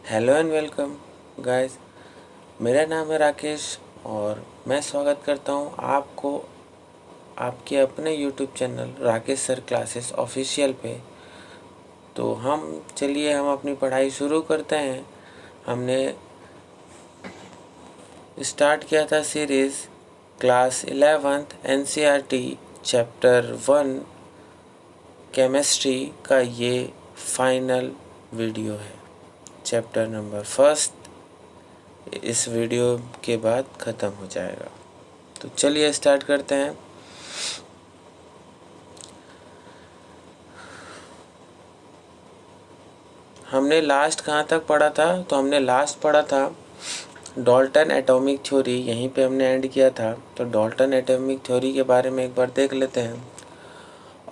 Hello and welcome guys. मेरा नाम है राकेश और मैं स्वागत करता हूँ आपको आपके अपने YouTube channel Rakesh sir classes official पे। तो हम अपनी पढ़ाई शुरू करते हैं। हमने स्टार्ट किया था series class 11th NCERT chapter 1 chemistry का ये फाइनल वीडियो है। चैप्टर नंबर फर्स्ट इस वीडियो के बाद ख़त्म हो जाएगा। तो चलिए स्टार्ट करते हैं। हमने लास्ट कहाँ तक पढ़ा था? तो हमने लास्ट पढ़ा था डाल्टन एटॉमिक थ्योरी, यहीं पे हमने एंड किया था। तो डाल्टन एटॉमिक थ्योरी के बारे में एक बार देख लेते हैं।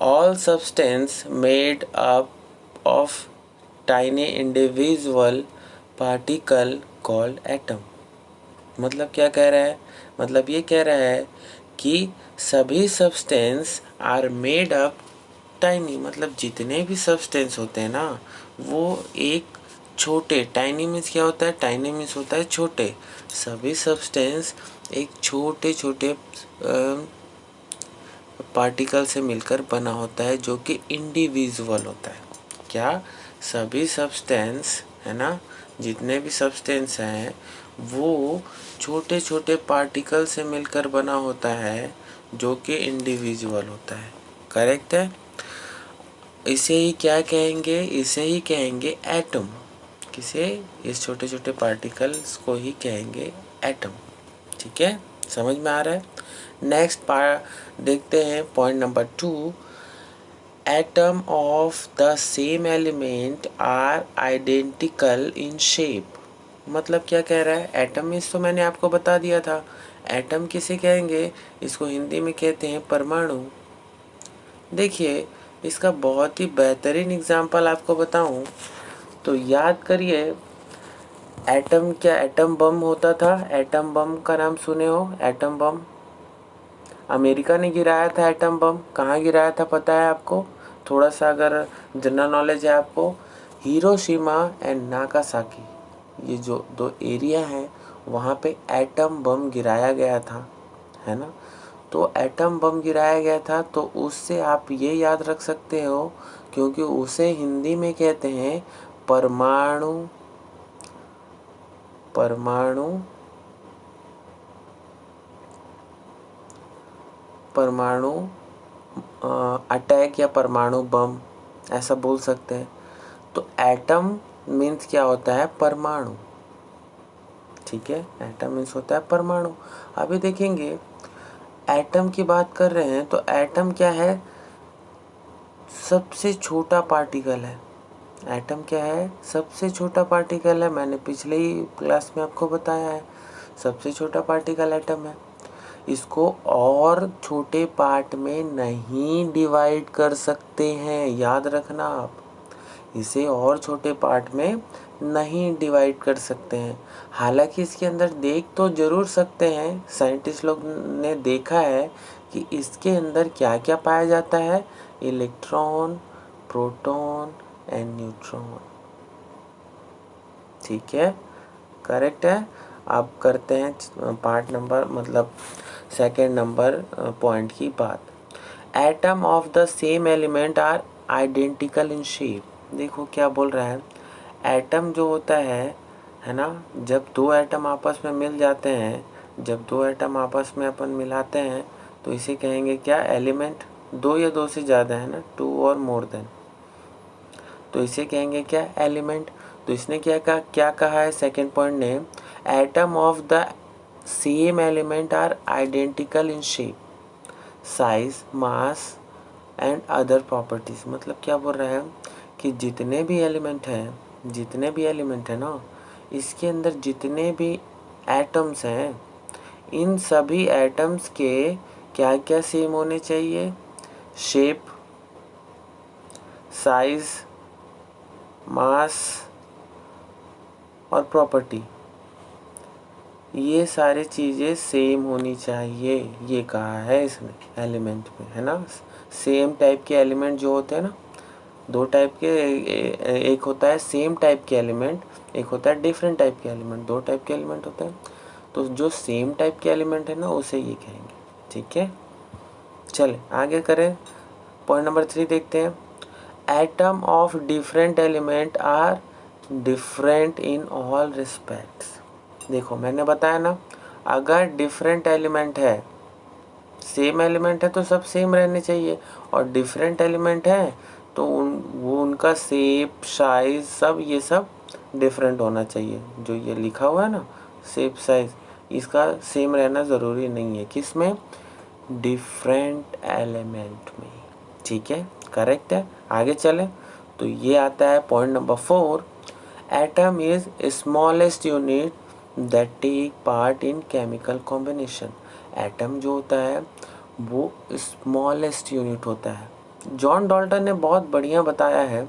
All substance made up of tiny individual particle called atom. मतलब क्या कह रहा है? मतलब ये कह रहा है कि सभी substance are made up tiny, मतलब जितने भी सब्सटेंस होते हैं ना वो एक छोटे, टाइनी मीन्स क्या होता है? टाइनी मीन्स होता है छोटे। सभी सब्सटेंस एक छोटे छोटे पार्टिकल से मिलकर बना होता है जो कि इंडिविजुअल होता है। क्या? सभी सब्सटेंस है ना, जितने भी सब्सटेंस हैं वो छोटे छोटे पार्टिकल से मिलकर बना होता है जो कि इंडिविजुअल होता है। करेक्ट है। इसे ही क्या कहेंगे? इसे ही कहेंगे एटम। किसे? इस छोटे छोटे पार्टिकल्स को ही कहेंगे एटम। ठीक है, समझ में आ रहा है? नेक्स्ट पार्ट देखते हैं, point number 2। Atom of the same element are identical in shape. मतलब क्या कह रहा है? एटम मीन्स तो मैंने आपको बता दिया था। एटम किसे कहेंगे? इसको हिंदी में कहते हैं परमाणु। देखिए, इसका बहुत ही बेहतरीन एग्जाम्पल आपको बताऊं तो याद करिए, एटम क्या एटम बम होता था? एटम बम का नाम सुने हो? एटम बम अमेरिका ने गिराया था। एटम बम कहाँ गिराया था पता है आपको? थोड़ा सा अगर जनरल नॉलेज है आपको, हिरोशिमा एंड नागासाकी, ये जो दो एरिया हैं वहाँ पे एटम बम गिराया गया था, है ना। तो एटम बम गिराया गया था तो उससे आप ये याद रख सकते हो, क्योंकि उसे हिंदी में कहते हैं परमाणु। परमाणु परमाणु अटैक या परमाणु बम ऐसा बोल सकते हैं। तो एटम मीन्स क्या होता है? परमाणु। ठीक है, एटम मीन्स होता है परमाणु। अभी देखेंगे, एटम की बात कर रहे हैं तो एटम क्या है? सबसे छोटा पार्टिकल है। एटम क्या है? सबसे छोटा पार्टिकल है। मैंने पिछले ही क्लास में आपको बताया है, सबसे छोटा पार्टिकल एटम है। इसको और छोटे पार्ट में नहीं डिवाइड कर सकते हैं, याद रखना आप। इसे और छोटे पार्ट में नहीं डिवाइड कर सकते हैं। हालांकि इसके अंदर देख तो जरूर सकते हैं। साइंटिस्ट लोग ने देखा है कि इसके अंदर क्या क्या पाया जाता है? Electron, proton and neutron. ठीक है, करेक्ट है। अब करते हैं पार्ट नंबर मतलब सेकेंड नंबर पॉइंट की बात। Atom of the same element are identical in shape. देखो क्या बोल रहा है। एटम जो होता है ना, जब दो एटम आपस में मिल जाते हैं, जब दो एटम आपस में अपन मिलाते हैं तो इसे कहेंगे क्या? एलिमेंट। दो या दो से ज़्यादा है ना, टू और मोर देन, तो इसे कहेंगे क्या? एलिमेंट। तो इसने क्या कहा है सेकेंड पॉइंट ने? Atom of the same element are identical in shape, size, mass and other properties. मतलब क्या बोल रहा है कि जितने भी एलिमेंट है ना, इसके अंदर जितने भी एटम्स हैं, इन सभी एटम्स के क्या क्या सेम होने चाहिए? शेप, साइज, मास और प्रॉपर्टी, ये सारी चीज़ें सेम होनी चाहिए, ये कहा है इसने एलिमेंट में, है ना। सेम टाइप के एलिमेंट जो होते हैं ना, दो टाइप के, एक होता है सेम टाइप के एलिमेंट, एक होता है डिफरेंट टाइप के एलिमेंट, दो टाइप के एलिमेंट होते हैं। तो जो सेम टाइप के एलिमेंट है ना उसे ये कहेंगे, ठीक है। चले आगे करें, पॉइंट नंबर 3 देखते हैं। Atom of different element are different in all respects. देखो मैंने बताया ना, अगर डिफरेंट एलिमेंट है, सेम एलिमेंट है तो सब सेम रहने चाहिए, और डिफरेंट एलिमेंट है तो उनका शेप, साइज, सब ये सब डिफरेंट होना चाहिए। जो ये लिखा हुआ है ना शेप, साइज, इसका सेम रहना ज़रूरी नहीं है। किस में? डिफरेंट एलिमेंट में, ठीक है, करेक्ट है। आगे चले तो ये आता है point number 4। Atom is smallest unit that take part in chemical combination. Atom जो होता है वो स्मॉलेस्ट यूनिट होता है। जॉन डाल्टन ने बहुत बढ़िया बताया है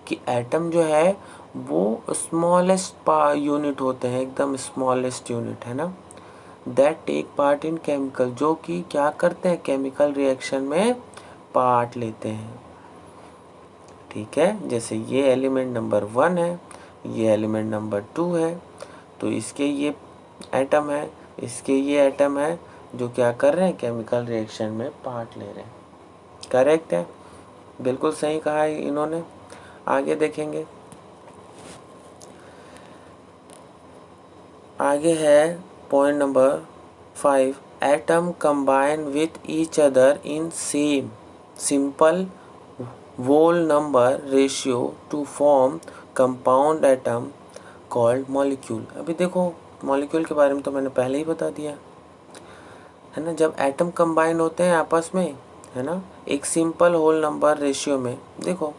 कि एटम जो है वो स्मॉलेस्ट यूनिट होते हैं, एकदम स्मॉलेस्ट यूनिट है ना, that take part in chemical, जो कि क्या करते हैं, केमिकल रिएक्शन में पार्ट लेते हैं, ठीक है। जैसे ये एलिमेंट नंबर 1 है, ये एलिमेंट नंबर 2 है, तो इसके ये एटम है, इसके ये एटम है, जो क्या कर रहे हैं, केमिकल रिएक्शन में पार्ट ले रहे हैं। करेक्ट है, बिल्कुल सही कहा है इन्होंने। आगे देखेंगे, आगे है point number 5। Atom combine with each other in same simple whole number ratio to form compound atom called molecule। अभी देखो मॉलिक्यूल के बारे में तो मैंने पहले ही बता दिया है ना। जब एटम कंबाइन होते हैं आपस में, है ना, एक सिंपल होल नंबर रेशियो में, देखो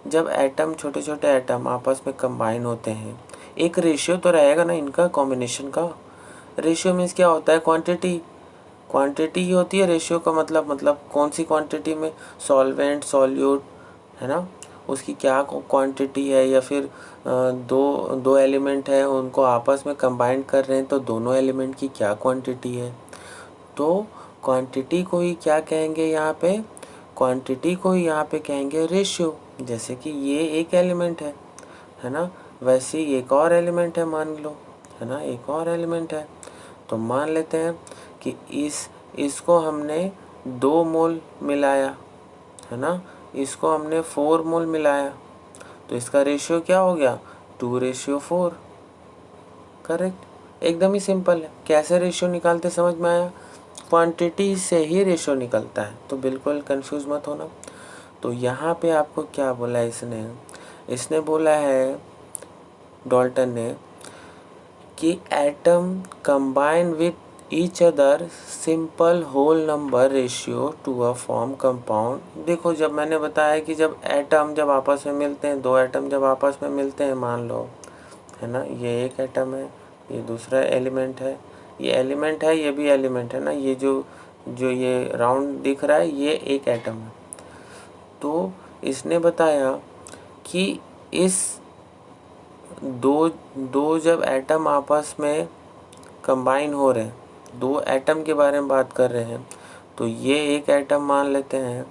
जब एटम, छोटे छोटे एटम आपस में कंबाइन होते हैं, एक रेशियो तो रहेगा ना इनका, कॉम्बिनेशन का। रेशियो मीन्स क्या होता है, क्वांटिटी, क्वांटिटी ही होती है रेशियो का मतलब कौन सी क्वांटिटी में, सॉल्वेंट, सॉल्यूट, है ना, उसकी क्या क्वांटिटी है, या फिर दो एलिमेंट है उनको आपस में कंबाइन कर रहे हैं तो दोनों एलिमेंट की क्या क्वांटिटी है। तो क्वांटिटी को ही क्या कहेंगे यहाँ पे, क्वांटिटी को ही यहाँ पे कहेंगे रेशियो। जैसे कि ये एक एलिमेंट है ना, वैसे ही एक और एलिमेंट है मान लो, है ना, एक और एलिमेंट है। तो मान लेते हैं कि इसको हमने 2 मोल मिलाया, है ना, इसको हमने 4 मोल मिलाया, तो इसका रेशियो क्या हो गया, 2:4। करेक्ट, एकदम ही सिंपल है। कैसे रेशियो निकालते समझ में आया, क्वांटिटी से ही रेशियो निकलता है, तो बिल्कुल कंफ्यूज मत होना। तो यहाँ पे आपको क्या बोला है इसने बोला है डाल्टन ने कि atom combine with each other simple whole number ratio to a form compound. देखो जब मैंने बताया कि जब एटम जब आपस में मिलते हैं, दो एटम जब आपस में मिलते हैं, मान लो, है ना, ये एक एटम है, ये दूसरा एलिमेंट है, ये एलिमेंट है, ये भी एलिमेंट है ना, ये जो ये राउंड दिख रहा है ये एक एटम है। तो इसने बताया कि इस दो जब एटम आपस में कंबाइन हो रहे हैं, 2 एटम के बारे में बात कर रहे हैं, तो ये एक एटम मान लेते हैं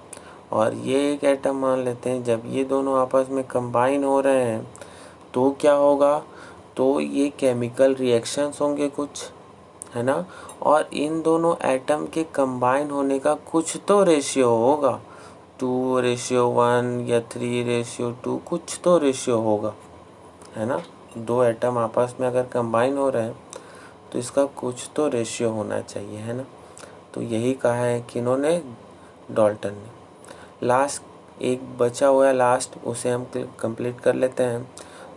और ये एक एटम मान लेते हैं। जब ये दोनों आपस में कंबाइन हो रहे हैं तो क्या होगा, तो ये केमिकल रिएक्शंस होंगे कुछ, है ना, और इन दोनों एटम के कंबाइन होने का कुछ तो रेशियो होगा, 2:1 या 3:2, कुछ तो रेशियो होगा, है ना। 2 एटम आपस में अगर कंबाइन हो रहे हैं तो इसका कुछ तो रेशियो होना चाहिए, है ना। तो यही कहा है कि इन्होंने, डाल्टन ने। लास्ट एक बचा हुआ है, लास्ट, उसे हम कंप्लीट कर लेते हैं।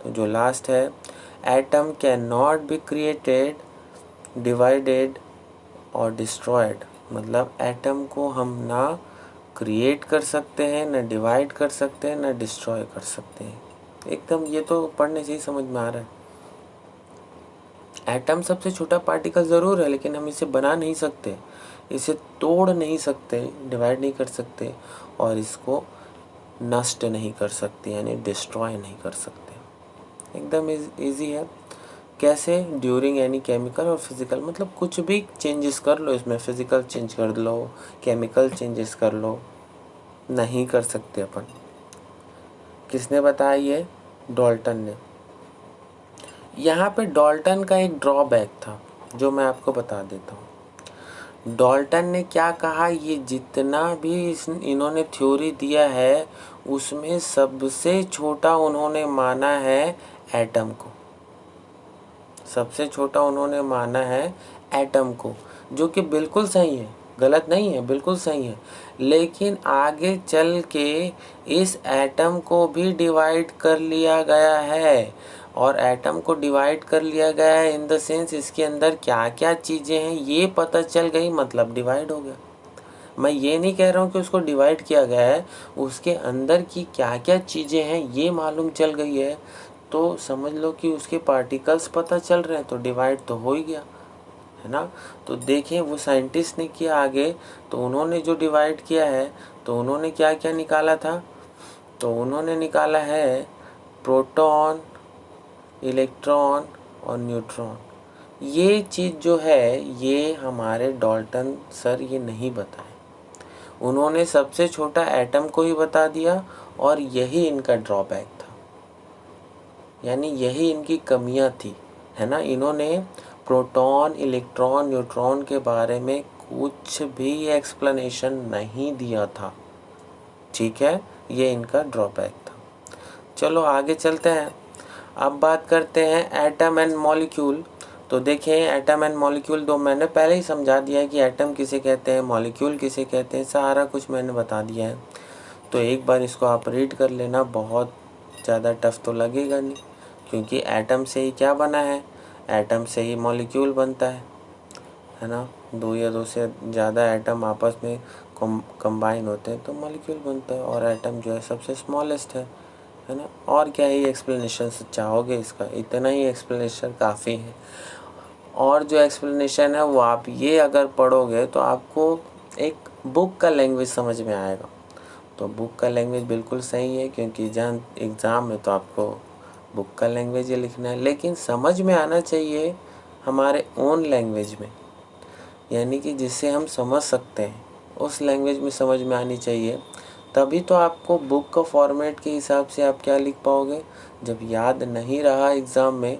तो जो लास्ट है, atom can not be created, divided और डिस्ट्रॉयड। मतलब एटम को हम ना क्रिएट कर सकते हैं, ना डिवाइड कर सकते हैं, ना डिस्ट्रॉय कर सकते हैं। एकदम ये तो पढ़ने से ही समझ में आ रहा है। एटम सबसे छोटा पार्टिकल ज़रूर है, लेकिन हम इसे बना नहीं सकते, इसे तोड़ नहीं सकते, डिवाइड नहीं कर सकते, और इसको नष्ट नहीं कर सकते, यानी डिस्ट्रॉय नहीं कर सकते। एकदम इजी है। कैसे, ड्यूरिंग एनी केमिकल और फिजिकल, मतलब कुछ भी चेंजेस कर लो इसमें, फिजिकल चेंज कर लो, केमिकल चेंजेस कर लो, नहीं कर सकते अपन। किसने बताया ये? डाल्टन ने। यहाँ पे डाल्टन का एक ड्रॉबैक था जो मैं आपको बता देता हूँ। डाल्टन ने क्या कहा, ये जितना भी इन्होंने थ्योरी दिया है उसमें सबसे छोटा उन्होंने माना है एटम को। सबसे छोटा उन्होंने माना है एटम को, जो कि बिल्कुल सही है, गलत नहीं है, बिल्कुल सही है। लेकिन आगे चल के इस एटम को भी डिवाइड कर लिया गया है, और एटम को डिवाइड कर लिया गया है इन द सेंस इसके अंदर क्या क्या चीज़ें हैं ये पता चल गई, मतलब डिवाइड हो गया। मैं ये नहीं कह रहा हूँ कि उसको डिवाइड किया गया है, उसके अंदर की क्या क्या चीज़ें हैं ये मालूम चल गई है, तो समझ लो कि उसके पार्टिकल्स पता चल रहे हैं, तो डिवाइड तो हो ही गया, है ना। तो देखें वो साइंटिस्ट ने किया आगे, तो उन्होंने जो डिवाइड किया है तो उन्होंने क्या क्या निकाला था, तो उन्होंने निकाला है प्रोटॉन, इलेक्ट्रॉन और न्यूट्रॉन। ये चीज़ जो है ये हमारे डाल्टन सर ये नहीं बताए, उन्होंने सबसे छोटा एटम को ही बता दिया, और यही इनका ड्रॉबैक था, यानी यही इनकी कमियां थी, है ना। इन्होंने प्रोटॉन, इलेक्ट्रॉन, न्यूट्रॉन के बारे में कुछ भी एक्सप्लेनेशन नहीं दिया था, ठीक है, ये इनका ड्रॉबैक था। चलो आगे चलते हैं, अब बात करते हैं एटम एंड मॉलिक्यूल। तो देखें एटम एंड मॉलिक्यूल दो मैंने पहले ही समझा दिया है कि एटम किसे कहते हैं, मॉलिक्यूल किसे कहते हैं, सारा कुछ मैंने बता दिया है। तो एक बार इसको आप रीड कर लेना, बहुत ज़्यादा टफ तो लगेगा नहीं, क्योंकि एटम से ही क्या बना है, एटम से ही मॉलिक्यूल बनता है ना। दो या दो से ज़्यादा एटम आपस में कंबाइन होते हैं तो मॉलिक्यूल बनता है, और एटम जो है सबसे स्मॉलेस्ट है ना। और क्या ही एक्सप्लेनेशन चाहोगे इसका, इतना ही एक्सप्लेनेशन काफ़ी है। और जो एक्सप्लेनेशन है वो आप ये अगर पढ़ोगे तो आपको एक बुक का लैंग्वेज समझ में आएगा। तो बुक का लैंग्वेज बिल्कुल सही है, क्योंकि एग्ज़ाम में तो आपको बुक का लैंग्वेज ही लिखना है, लेकिन समझ में आना चाहिए हमारे ओन लैंग्वेज में, यानी कि जिससे हम समझ सकते हैं उस लैंग्वेज में समझ में आनी चाहिए। तभी तो आपको बुक का फॉर्मेट के हिसाब से आप क्या लिख पाओगे, जब याद नहीं रहा एग्ज़ाम में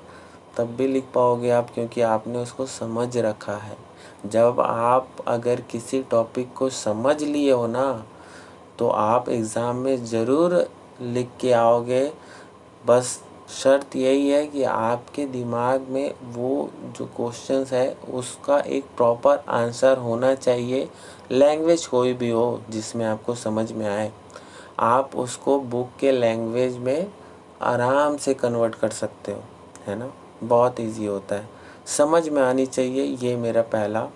तब भी लिख पाओगे आप, क्योंकि आपने उसको समझ रखा है। जब आप अगर किसी टॉपिक को समझ लिए हो ना तो आप एग्ज़ाम में ज़रूर लिख के आओगे। बस शर्त यही है कि आपके दिमाग में वो जो क्वेश्चंस है उसका एक प्रॉपर आंसर होना चाहिए, लैंग्वेज कोई भी हो जिसमें आपको समझ में आए। आप उसको बुक के लैंग्वेज में आराम से कन्वर्ट कर सकते हो, है ना, बहुत इजी होता है, समझ में आनी चाहिए, ये मेरा पहला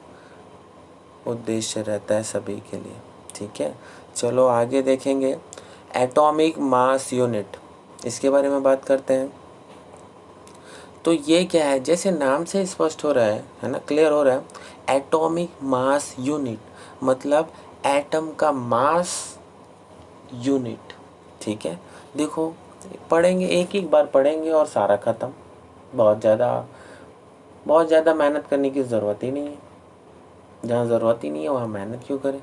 उद्देश्य रहता है सभी के लिए, ठीक है। चलो आगे देखेंगे एटॉमिक मास यूनिट, इसके बारे में बात करते हैं। तो ये क्या है, जैसे नाम से स्पष्ट हो रहा है ना, क्लियर हो रहा है, एटॉमिक मास यूनिट मतलब एटम का मास यूनिट, ठीक है। देखो पढ़ेंगे, एक एक बार पढ़ेंगे और सारा ख़त्म, बहुत ज़्यादा मेहनत करने की ज़रूरत ही नहीं है, जहाँ ज़रूरत ही नहीं है वहाँ मेहनत क्यों करें,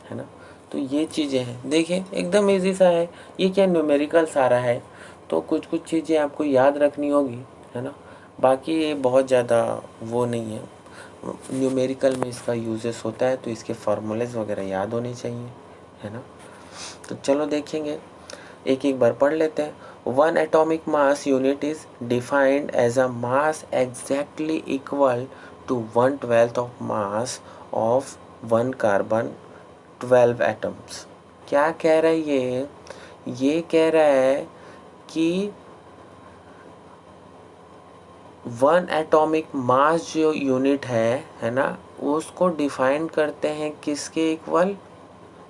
है ना। तो ये चीज़ें हैं, देखिए एकदम इजी सा है, ये क्या न्यूमेरिकल सारा है, तो कुछ कुछ चीज़ें आपको याद रखनी होगी, है ना। बाकी ये बहुत ज़्यादा वो नहीं है, न्यूमेरिकल में इसका यूजेस होता है तो इसके फार्मूलेज वगैरह याद होने चाहिए, है ना। तो चलो देखेंगे, एक एक बार पढ़ लेते हैं। One atomic mass unit is defined as a mass exactly equal to 1/12 of mass of one carbon 12 atoms. क्या कह रहा है ये कह रहा है कि वन एटॉमिक मास जो यूनिट है ना, उसको डिफाइन करते हैं किसके equal,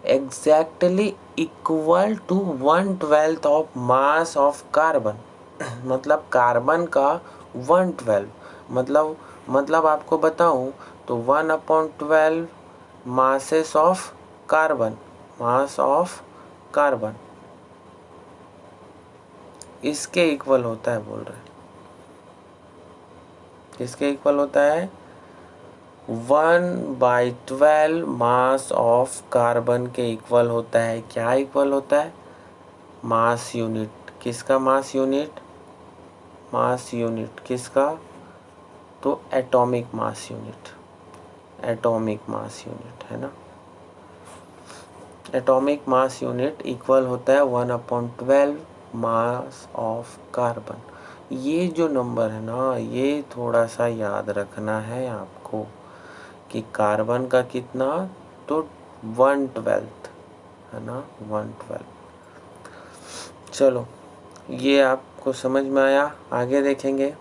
exactly equal to 1/12 of mass of carbon मतलब कार्बन का 1/12, मतलब आपको बताऊं तो 1/12 masses of carbon, mass of carbon इसके इक्वल होता है, बोल रहे हैं किसके इक्वल होता है, 1/12 मास ऑफ कार्बन के इक्वल होता है। क्या इक्वल होता है, मास यूनिट, किसका मास यूनिट? मास यूनिट किसका? तो atomic mass unit, atomic mass unit है ना। एटॉमिक मास यूनिट इक्वल होता है 1/12 मास ऑफ कार्बन। ये जो नंबर है ना, ये थोड़ा सा याद रखना है आपको कि कार्बन का कितना, तो 1/12 है ना, 1/12। चलो ये आपको समझ में आया। आगे देखेंगे,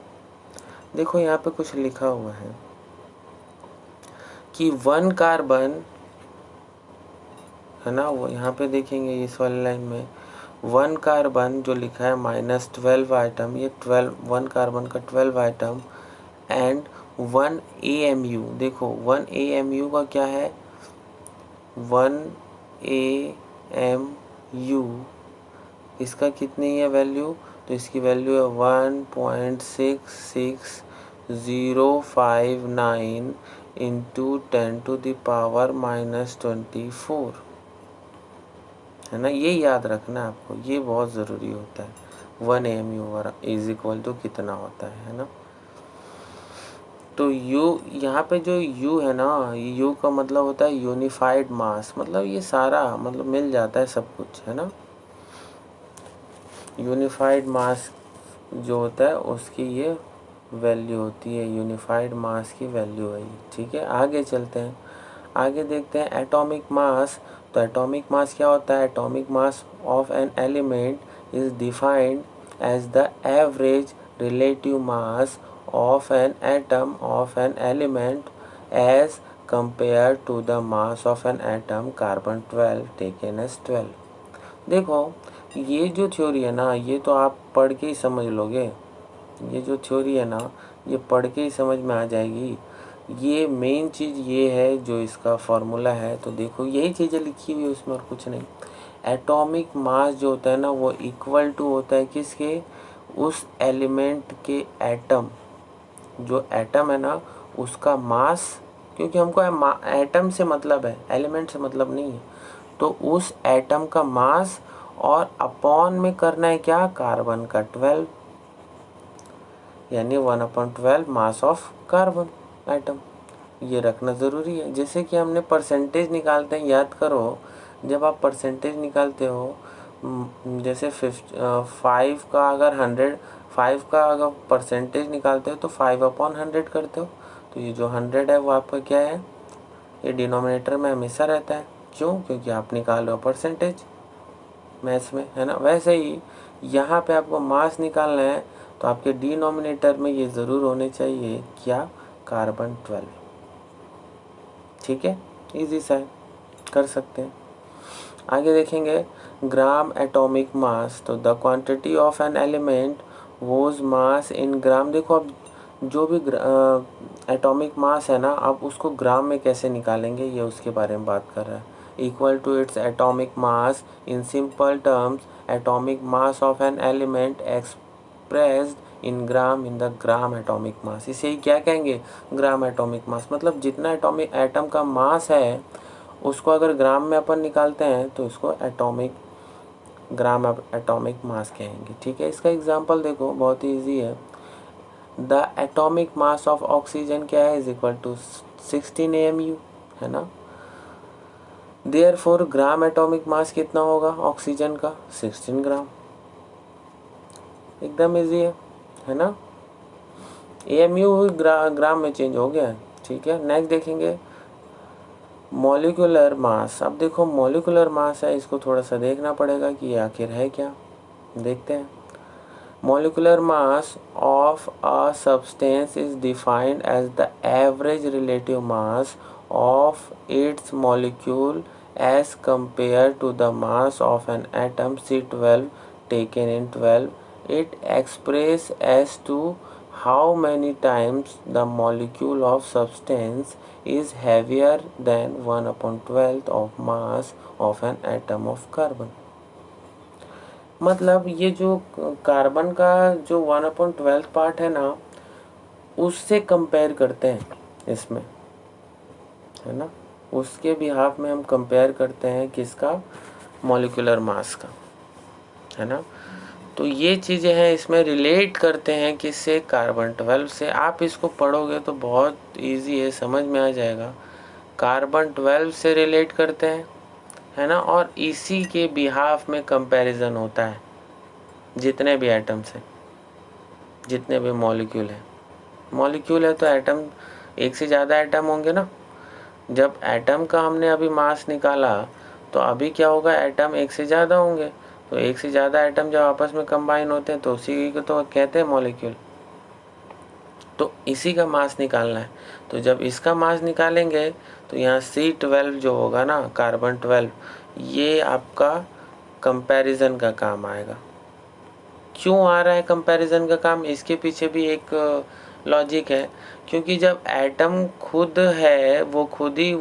देखो यहाँ पे कुछ लिखा हुआ है कि 1 कार्बन है ना, वो यहाँ पे देखेंगे इस वाली लाइन में 1 कार्बन जो लिखा है -12 आइटम, ये 1 कार्बन का 12 आइटम एंड 1 AMU। देखो 1 AMU का क्या है, 1 AMU इसका कितनी है वैल्यू, तो इसकी वैल्यू है 1.6059 इंटू 10⁻⁻24 है ना। ये याद रखना है आपको, ये बहुत ज़रूरी होता है। 1 AMU इज इक्वल टू कितना होता है ना। तो U, यहाँ पे जो U है ना, U का मतलब होता है यूनिफाइड मास, मतलब ये सारा मतलब मिल जाता है सब कुछ है ना। यूनिफाइड मास जो होता है उसकी ये वैल्यू होती है, यूनिफाइड मास की वैल्यू है ये, ठीक है। आगे चलते हैं, आगे देखते हैं एटॉमिक मास। तो एटॉमिक मास क्या होता है, atomic mass of an element is defined as the average relative mass of an atom of an element as compared to the mass of an atom carbon 12 taken as 12। देखो ये जो theory है ना, ये तो आप पढ़ के ही समझ लोगे, ये जो थ्योरी है ना ये पढ़ के ही समझ में आ जाएगी। ये मेन चीज़ ये है जो इसका फॉर्मूला है, तो देखो यही चीज़ें लिखी हुई है उसमें और कुछ नहीं। एटॉमिक मास जो होता है ना वो इक्वल टू होता है किसके, उस एलिमेंट के एटम, जो एटम है ना उसका मास, क्योंकि हमको एटम से मतलब है, एलिमेंट से मतलब नहीं है, तो उस एटम का मास और अपॉन में करना है क्या, कार्बन का 12, यानी 1/12 मास ऑफ कार्बन एटम। ये रखना ज़रूरी है। जैसे कि हमने परसेंटेज निकालते हैं, याद करो जब आप परसेंटेज निकालते हो, जैसे 5 का अगर 5 का अगर परसेंटेज निकालते हो तो 5/100 करते हो, तो ये जो 100 है वो आपका क्या है, ये डिनोमिनेटर में हमेशा रहता है। क्यों, क्योंकि आप निकाल रहे हो परसेंटेज मैथ्स में है ना। वैसे ही यहाँ पे आपको मास निकालना है तो आपके डिनोमिनेटर में ये ज़रूर होने चाहिए क्या, कार्बन 12, ठीक है। इजी सा है, कर सकते हैं। आगे देखेंगे ग्राम एटॉमिक मास। तो the quantity of an element was mass in gram. देखो अब जो भी एटॉमिक मास है ना, आप उसको ग्राम में कैसे निकालेंगे, ये उसके बारे में बात कर रहा है। Equal to its atomic mass in simple terms, atomic mass of an element expressed in gram in the gram atomic mass. इसे ही क्या कहेंगे, ग्राम एटॉमिक मास। मतलब जितना एटॉमिक एटम का मास है उसको अगर ग्राम में अपन निकालते हैं तो इसको एटॉमिक ग्राम एटॉमिक मास कहेंगे, ठीक है। इसका एग्जांपल देखो बहुत ही ईजी है। The atomic mass of oxygen क्या है, इज इक्वल टू 16 AMU है ना। देयरफॉर ग्राम एटॉमिक मास कितना होगा ऑक्सीजन का, 16 ग्राम। एकदम ईजी है ना। AMU ग्राम में चेंज हो गया है, ठीक है। नेक्स्ट देखेंगे मॉलिक्यूलर मास। अब देखो मॉलिक्यूलर मास है, इसको थोड़ा सा देखना पड़ेगा कि ये आखिर है क्या, देखते हैं। Molecular mass of a substance is defined as the average relative mass of its molecule as compare to the mass of an atom C12 taken in 12. It express as to how many times the molecule of substance is heavier than 1/12 of mass of an atom of carbon। मतलब ये जो carbon का जो 1/12 part है ना उससे compare करते हैं इसमें है ना, उसके बिहाफ में हम कंपेयर करते हैं किसका, मॉलिक्यूलर मास का। है ना। तो ये चीज़ें हैं, इसमें रिलेट करते हैं किससे, कार्बन 12 से। आप इसको पढ़ोगे तो बहुत इजी है, समझ में आ जाएगा। कार्बन 12 से रिलेट करते हैं, है ना, और इसी के बिहाफ में कंपैरिजन होता है जितने भी एटम्स हैं, जितने भी मॉलिक्यूल हैं। मॉलिक्यूल है तो एटम, एक से ज़्यादा एटम होंगे ना। जब एटम का हमने अभी मास निकाला तो अभी क्या होगा, एटम एक से ज़्यादा होंगे। तो एक से ज़्यादा एटम जब आपस में कंबाइन होते हैं तो उसी को तो कहते हैं मॉलिक्यूल। तो इसी का मास निकालना है। तो जब इसका मास निकालेंगे तो यहाँ C12 जो होगा ना, कार्बन 12, ये आपका कंपैरिजन का काम आएगा। क्यों आ रहा है कंपैरिजन का काम, इसके पीछे भी एक लॉजिक है। क्योंकि जब एटम खुद है, वो खुद ही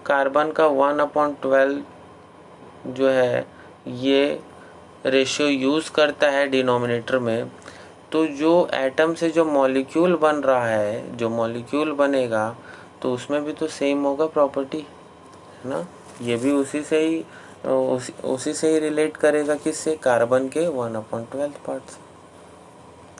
कार्बन का 1/12 जो है ये रेशियो यूज़ करता है डिनोमिनेटर में, तो जो एटम से जो मॉलिक्यूल बन रहा है, जो मॉलिक्यूल बनेगा तो उसमें भी तो सेम होगा प्रॉपर्टी, है ना। ये भी उसी से ही रिलेट करेगा, किससे, कार्बन के 1/12 पार्ट से।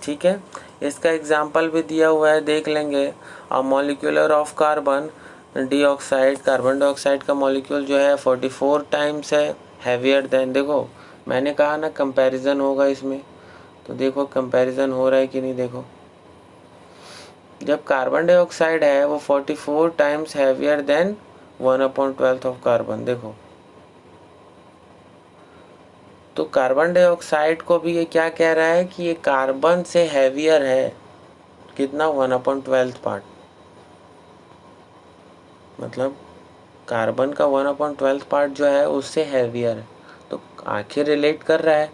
ठीक है, इसका एग्जाम्पल भी दिया हुआ है, देख लेंगे। A molecular of carbon dioxide, carbon dioxide का मॉलिक्यूल जो है 44 टाइम्स है हैवियर देन। देखो मैंने कहा ना कंपैरिजन होगा इसमें, तो देखो कंपैरिजन हो रहा है कि नहीं। देखो जब कार्बन डाइऑक्साइड है वो 44 times heavier than 1/12 of carbon. देखो तो कार्बन डाइऑक्साइड को भी ये क्या कह रहा है कि ये कार्बन से हैवियर है, कितना, 1/12 पार्ट। मतलब कार्बन का 1/12 पार्ट जो है उससे हैवियर है। तो आखिर रिलेट कर रहा है,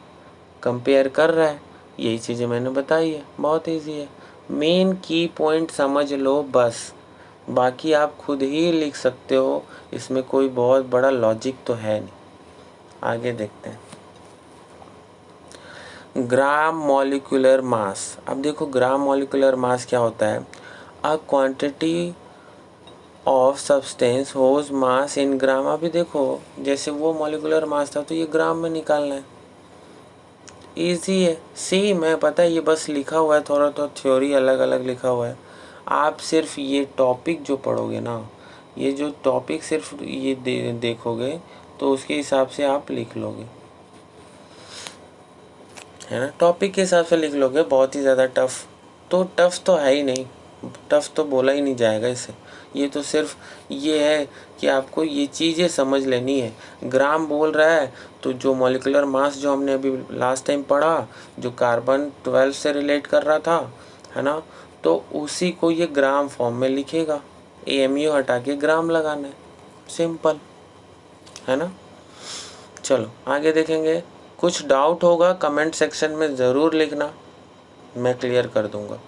कंपेयर कर रहा है। यही चीज़ें मैंने बताई है, बहुत इजी है। मेन की पॉइंट समझ लो बस, बाकी आप खुद ही लिख सकते हो, इसमें कोई बहुत बड़ा लॉजिक तो है नहीं। आगे देखते हैं, ग्राम मॉलिक्यूलर मास। अब देखो ग्राम मॉलिक्यूलर मास क्या होता है, a quantity of substance hose mass in ग्राम। अभी देखो जैसे वो मॉलिक्यूलर मास था तो ये ग्राम में निकालना है, इजी है। सी मैं पता है ये बस लिखा हुआ है, थोड़ा तो थ्योरी अलग अलग लिखा हुआ है। आप सिर्फ ये टॉपिक जो पढ़ोगे ना, ये जो टॉपिक सिर्फ ये देखोगे तो उसके हिसाब से आप लिख लोगे, है ना। टॉपिक के हिसाब से लिख लोगे, बहुत ही ज़्यादा टफ तो है ही नहीं, टफ तो बोला ही नहीं जाएगा इसे। ये तो सिर्फ ये है कि आपको ये चीज़ें समझ लेनी है। ग्राम बोल रहा है तो जो मॉलिक्यूलर मास जो हमने अभी लास्ट टाइम पढ़ा, जो कार्बन 12 से रिलेट कर रहा था, है ना, तो उसी को ये ग्राम फॉर्म में लिखेगा। AMU हटा के ग्राम लगाना है, सिंपल, है ना। चलो आगे देखेंगे। कुछ डाउट होगा कमेंट सेक्शन में ज़रूर लिखना, मैं क्लियर कर दूंगा।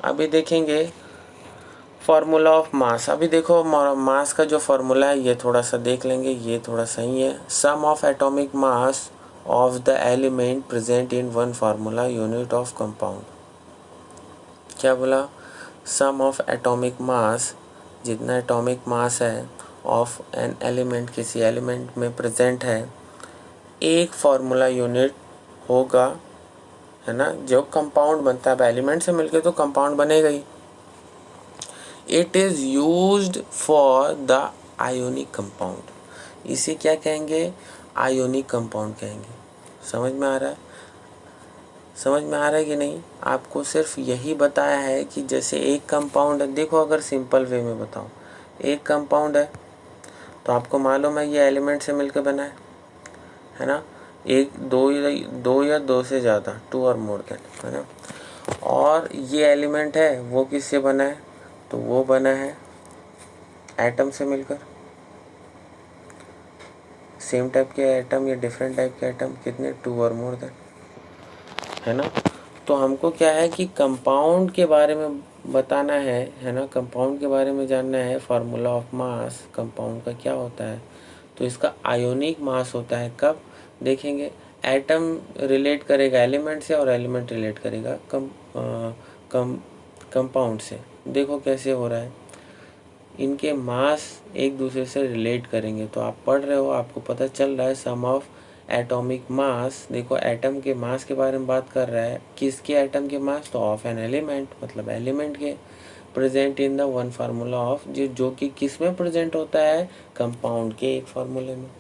अभी देखेंगे फार्मूला ऑफ मास। अभी देखो मास का जो फार्मूला है ये थोड़ा सा देख लेंगे, ये थोड़ा सही है। Sum of atomic mass of the element present in one formula unit of compound. क्या बोला, सम ऑफ एटॉमिक मास, जितना एटॉमिक मास है ऑफ एन एलिमेंट, किसी एलिमेंट में प्रेजेंट है, एक फार्मूला यूनिट होगा, है ना, जो कंपाउंड बनता है। अब एलिमेंट से मिलके तो कंपाउंड बनेगा ही। It is used for the ionic compound. इसे क्या कहेंगे, आयोनिक कंपाउंड कहेंगे। समझ में आ रहा है, समझ में आ रहा है कि नहीं। आपको सिर्फ यही बताया है कि जैसे एक कंपाउंड है, देखो अगर सिंपल वे में बताऊँ, एक कंपाउंड है तो आपको मालूम है ये एलिमेंट से मिलकर बना है ना। एक दो या दो से ज़्यादा, 2 और मोर देन, है ना। और ये एलिमेंट है वो किससे बना है, तो वो बना है एटम से मिलकर। सेम टाइप के एटम या डिफरेंट टाइप के एटम, कितने, 2 और मोर देन, है ना। तो हमको क्या है कि कंपाउंड के बारे में बताना है ना, कंपाउंड के बारे में जानना है। फार्मूला ऑफ मास कंपाउंड का क्या होता है, तो इसका आयोनिक मास होता है। कब देखेंगे, एटम रिलेट करेगा एलिमेंट से और एलिमेंट रिलेट करेगा कंपाउंड से। देखो कैसे हो रहा है, इनके मास एक दूसरे से रिलेट करेंगे। तो आप पढ़ रहे हो, आपको पता चल रहा है सम ऑफ एटॉमिक मास, देखो एटम के मास के बारे में बात कर रहा है, किसके एटम के मास, तो ऑफ एन एलिमेंट, मतलब एलिमेंट के। Present in the one formula of, जो कि किस में प्रेजेंट होता है, कंपाउंड के एक फार्मूले में।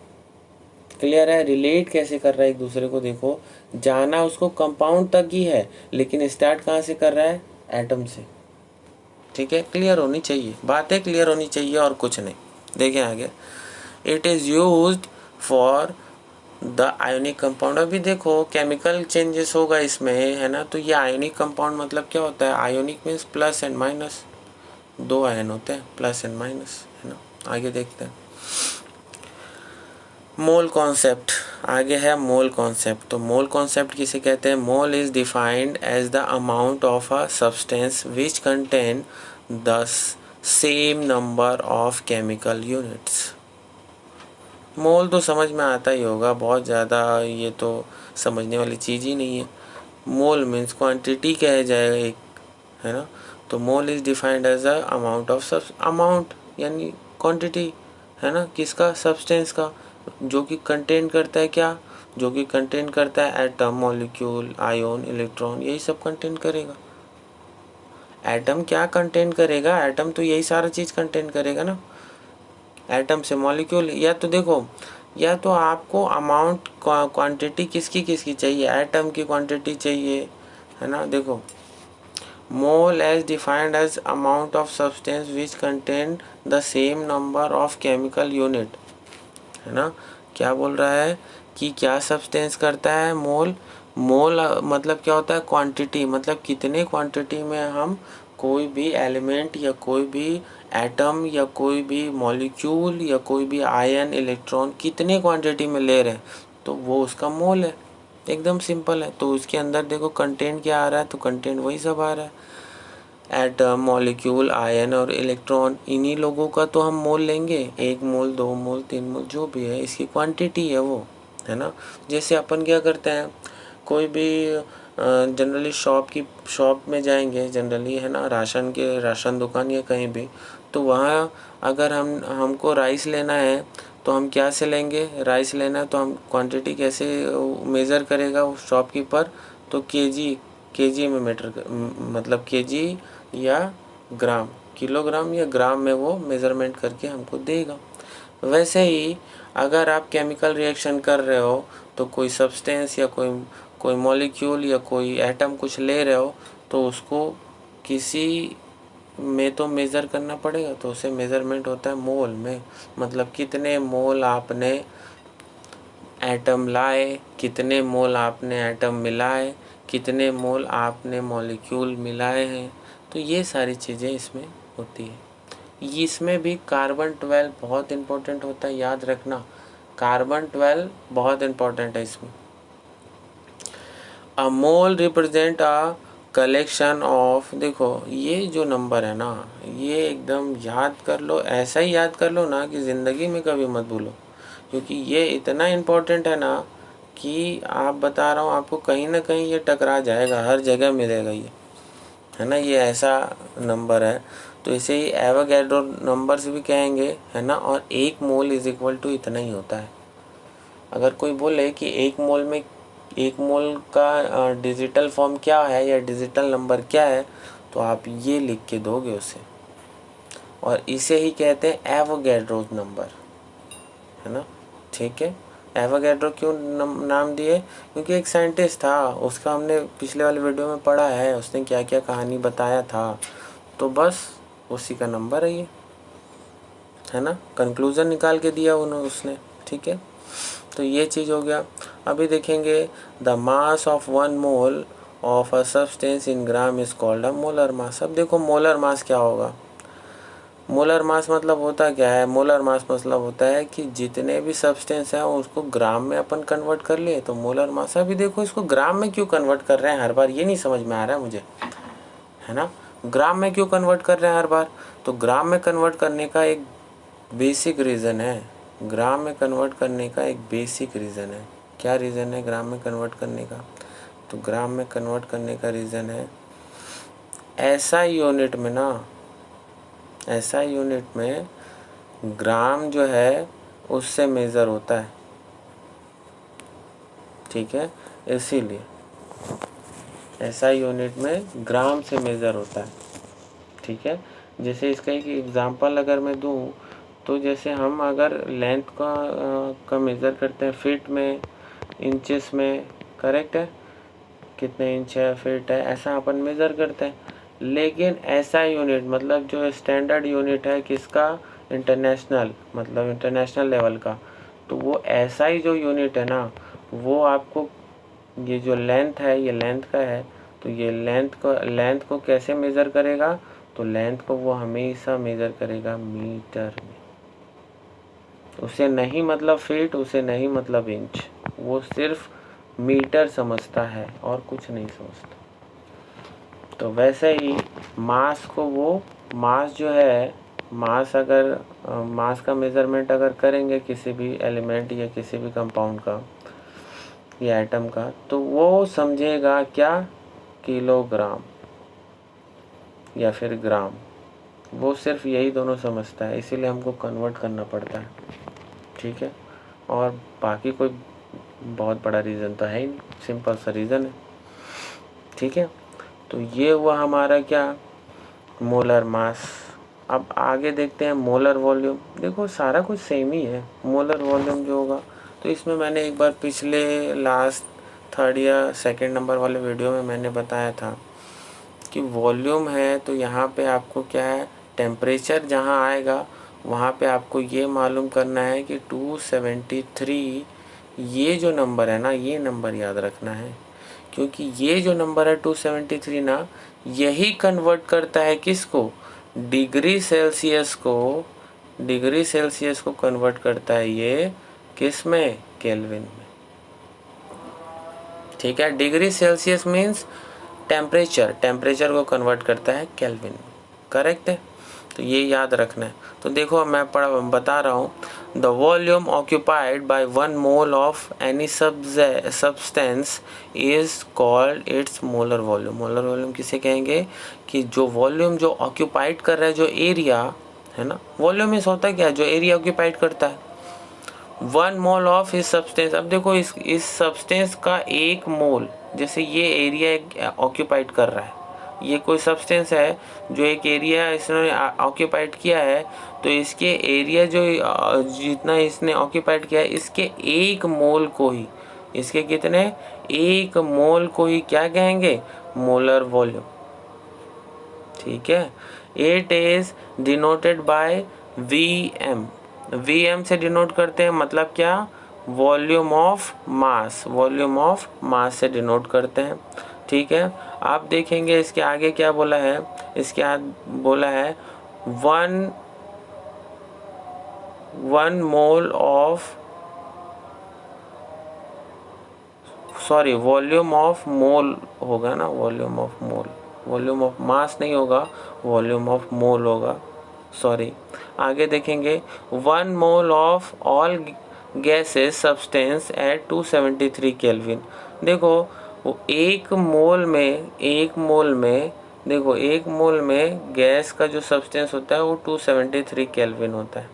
क्लियर है? रिलेट कैसे कर रहा है एक दूसरे को, देखो जाना उसको कंपाउंड तक ही है, लेकिन स्टार्ट कहाँ से कर रहा है, एटम से। ठीक है, क्लियर होनी चाहिए, बातें क्लियर होनी चाहिए और कुछ नहीं। देखें आगे, it is used for the ionic compound. अभी देखो केमिकल चेंजेस होगा इसमें, है ना, तो ये आयोनिक कंपाउंड मतलब क्या होता है, ionic means plus and minus, दो आयन होते हैं, प्लस एंड माइनस, है ना। आगे देखते हैं मोल कॉन्सेप्ट, आगे है मोल कॉन्सेप्ट। तो मोल कॉन्सेप्ट किसे कहते हैं, mole is defined as the amount of a substance which contain the same number of chemical units. Mole तो समझ में आता ही होगा, बहुत ज़्यादा ये तो समझने वाली चीज़ ही नहीं है। मोल मीन्स क्वांटिटी कहा जाएगा एक, है ना। तो mole is defined as a amount of amount यानी क्वांटिटी, है ना, किसका, सब्सटेंस का, जो कि कंटेन करता है क्या, जो कि कंटेन करता है एटम, मॉलिक्यूल, आयोन, इलेक्ट्रॉन, यही सब कंटेन करेगा। एटम क्या कंटेन करेगा, एटम तो यही सारा चीज़ कंटेन करेगा ना। एटम से मॉलिक्यूल, या तो देखो, या तो आपको अमाउंट क्वांटिटी किसकी किसकी चाहिए, एटम की क्वांटिटी चाहिए, है ना। देखो mole as defined as amount of substance which contain the same number of chemical unit, है ना। क्या बोल रहा है कि क्या सब्सटेंस करता है, मोल। मोल मतलब क्या होता है, क्वांटिटी, मतलब कितने क्वांटिटी में हम कोई भी एलिमेंट या कोई भी एटम या कोई भी मॉलिक्यूल या कोई भी आयन, इलेक्ट्रॉन कितने क्वांटिटी में ले रहे हैं, तो वो उसका मोल है। एकदम सिंपल है। तो उसके अंदर देखो कंटेंट क्या आ रहा है, तो कंटेंट वही सब आ रहा है, एटम, मॉलिक्यूल, आयन और इलेक्ट्रॉन, इन्हीं लोगों का तो हम मोल लेंगे, 1 मोल, 2 मोल, 3 मोल, जो भी है इसकी क्वांटिटी है वो, है ना। जैसे अपन क्या करते हैं, कोई भी जनरली शॉप में जाएंगे जनरली, है ना, राशन दुकान या कहीं भी, तो वहाँ अगर हमको राइस लेना है तो हम क्या से लेंगे, राइस लेना है तो हम क्वांटिटी कैसे मेज़र करेगा वो शॉपकीपर, तो केजी में मतलब केजी या ग्राम, किलोग्राम या ग्राम में वो मेज़रमेंट करके हमको देगा। वैसे ही अगर आप केमिकल रिएक्शन कर रहे हो तो कोई सब्सटेंस या कोई मॉलिक्यूल या कोई एटम कुछ ले रहे हो, तो उसको किसी में तो मेज़र करना पड़ेगा, तो उसे मेज़रमेंट होता है मोल में, मतलब कितने मोल आपने एटम लाए, कितने मोल आपने एटम मिलाए, कितने मोल आपने मॉलिक्यूल मिलाए हैं। तो ये सारी चीज़ें इसमें होती है। इसमें भी कार्बन 12 बहुत इम्पोर्टेंट होता है, याद रखना, कार्बन 12 बहुत इम्पोर्टेंट है इसमें। अ मोल रिप्रेजेंट अ कलेक्शन ऑफ, देखो ये जो नंबर है ना, ये एकदम याद कर लो, ऐसा ही याद कर लो ना कि ज़िंदगी में कभी मत भूलो, क्योंकि ये इतना इम्पोर्टेंट है ना कि आप बता रहा हूँ आपको, कहीं ना कहीं ये टकरा जाएगा, हर जगह मिलेगा ये, है ना। ये ऐसा नंबर है, तो इसे ही एवोगैड्रो नंबर से भी कहेंगे, है ना। और 1 मोल इज इक्वल टू इतना ही होता है। अगर कोई बोले कि 1 मोल का डिजिटल फॉर्म क्या है या डिजिटल नंबर क्या है, तो आप ये लिख के दोगे उसे, और इसे ही कहते हैं एवोगैड्रो नंबर, है ना। ठीक है, एवोगैड्रो क्यों नाम दिए, क्योंकि एक साइंटिस्ट था, उसका हमने पिछले वाले वीडियो में पढ़ा है, उसने क्या क्या कहानी बताया था, तो बस उसी का नंबर है ये, है ना। कंक्लूज़न निकाल के दिया उसने। ठीक है, तो ये चीज़ हो गया। अभी देखेंगे the mass of 1 mole of a substance in gram is called a molar mass. अब देखो मोलर मास क्या होगा, मोलर मास मतलब होता क्या है, मोलर मास मतलब होता है कि जितने भी सब्सटेंस है उसको ग्राम में अपन कन्वर्ट कर लिए तो मोलर मास। अभी देखो इसको ग्राम में क्यों कन्वर्ट कर रहे हैं हर बार, ये नहीं समझ में आ रहा है मुझे, है ना। ग्राम में क्यों कन्वर्ट कर रहे हैं हर बार, तो ग्राम में कन्वर्ट करने का एक बेसिक रीज़न है, ग्राम में कन्वर्ट करने का एक बेसिक रीज़न है। क्या रीज़न है ग्राम में कन्वर्ट करने का, तो ग्राम में कन्वर्ट करने का रीज़न है, ऐसा यूनिट में ना, ऐसा यूनिट में ग्राम जो है उससे मेज़र होता है, ठीक है, इसीलिए SI यूनिट में ग्राम से मेज़र होता है। ठीक है, जैसे इसका एक एग्ज़ाम्पल अगर मैं दूं तो जैसे हम अगर लेंथ का मेज़र करते हैं फीट में, इंचेस में, करेक्ट है, कितने इंच है, फीट है, ऐसा अपन मेज़र करते हैं। लेकिन SI यूनिट मतलब जो स्टैंडर्ड यूनिट है किसका, इंटरनेशनल, मतलब इंटरनेशनल लेवल का, तो वो SI जो यूनिट है ना, वो आपको ये जो लेंथ है ये लेंथ का है, तो ये लेंथ को कैसे मेज़र करेगा, तो लेंथ को वो हमेशा मेज़र करेगा मीटर में। उसे नहीं मतलब फीट, उसे नहीं मतलब इंच, वो सिर्फ मीटर समझता है और कुछ नहीं समझता। तो वैसे ही मास को वो मास जो है, मास अगर मास का मेज़रमेंट अगर करेंगे किसी भी एलिमेंट या किसी भी कंपाउंड का या एटम का, तो वो समझेगा क्या, किलोग्राम या फिर ग्राम, वो सिर्फ यही दोनों समझता है, इसीलिए हमको कन्वर्ट करना पड़ता है। ठीक है, और बाकी कोई बहुत बड़ा रीज़न तो है ही नहीं, सिंपल सा रीज़न है। ठीक है, तो ये हुआ हमारा क्या, मोलर मास। अब आगे देखते हैं मोलर वॉल्यूम। देखो सारा कुछ सेम ही है। मोलर वॉल्यूम जो होगा, तो इसमें मैंने एक बार पिछले लास्ट 3rd या 2nd नंबर वाले वीडियो में मैंने बताया था कि वॉल्यूम है, तो यहाँ पे आपको क्या है, टेम्परेचर जहाँ आएगा वहाँ पे आपको ये मालूम करना है कि 273, ये जो नंबर है ना, ये नंबर याद रखना है, क्योंकि ये जो नंबर है 273 ना, यही कन्वर्ट करता है किसको, डिग्री सेल्सियस को कन्वर्ट करता है ये किस में, केल्विन में। ठीक है, डिग्री सेल्सियस मीन्स टेम्परेचर को कन्वर्ट करता है केल्विन में, करेक्ट है, तो ये याद रखना है। तो देखो मैं बता रहा हूँ, the volume occupied by 1 mole of any substance is called its molar volume. Molar volume किसे कहेंगे, कि जो वॉल्यूम जो ऑक्यूपाइड कर रहा है, जो एरिया है ना, वॉल्यूम में होता है क्या, जो एरिया ऑक्यूपाइड करता है। 1 मोल ऑफ इस सब्सटेंस, अब देखो इस सब्सटेंस का 1 मोल, जैसे ये एरिया ऑक्यूपाइड कर रहा है, ये कोई सब्सटेंस है जो एक एरिया इसने ऑक्यूपाइड किया है, तो इसके एरिया जो जितना इसने ऑक्यूपाइड किया है, इसके 1 मोल को ही, इसके कितने, 1 मोल को ही क्या कहेंगे, मोलर वॉल्यूम। ठीक है, it is denoted by VM। VM से डिनोट करते हैं, मतलब क्या, वॉल्यूम ऑफ मास से डिनोट करते हैं। ठीक है, आप देखेंगे इसके आगे क्या बोला है, इसके आगे बोला है 1 mole of, sorry volume of mole होगा ना, volume of mole, volume of mass नहीं होगा, वॉल्यूम ऑफ मोल होगा, सॉरी। आगे देखेंगे 1 mole of all gases substance eight 273 kelvin. देखो वो एक मोल में देखो 1 मोल में गैस का जो सब्सटेंस होता है वो 273 केल्विन होता है।